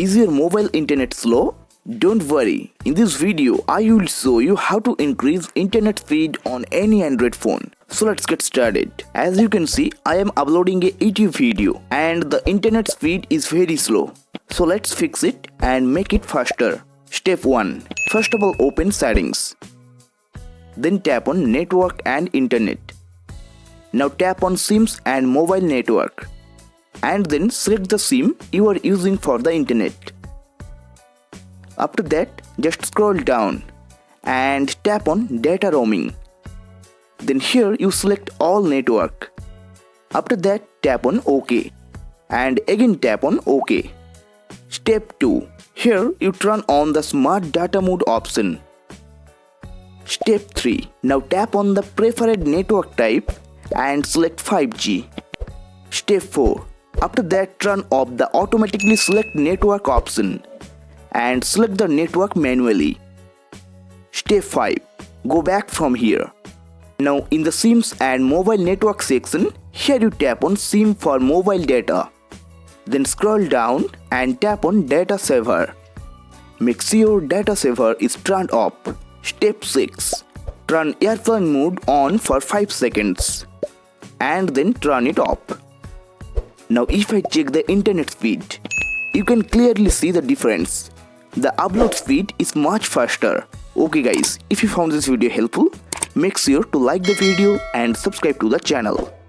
Is your mobile internet slow? Don't worry, in this video I will show you how to increase internet speed on any Android phone. So let's get started. As you can see, I am uploading a YouTube video and the internet speed is very slow. So let's fix it and make it faster. Step 1. First of all, open settings. Then tap on network and internet. Now tap on SIMs and mobile network. And then select the SIM you are using for the internet. After that, just scroll down and tap on data roaming. Then here you select all network. After that, tap on OK and again tap on OK. Step 2. Here you turn on the smart data mode option. Step 3. Now tap on the preferred network type and select 5G. Step 4. After that, turn off the automatically select network option and select the network manually. Step 5. Go back from here. Now in the SIMs and mobile network section, here you tap on SIM for mobile data. Then scroll down and tap on data saver. Make sure data saver is turned off. Step 6. Turn airplane mode on for 5 seconds and then turn it off. Now if I check the internet speed, you can clearly see the difference. The upload speed is much faster. Okay guys, if you found this video helpful, make sure to like the video and subscribe to the channel.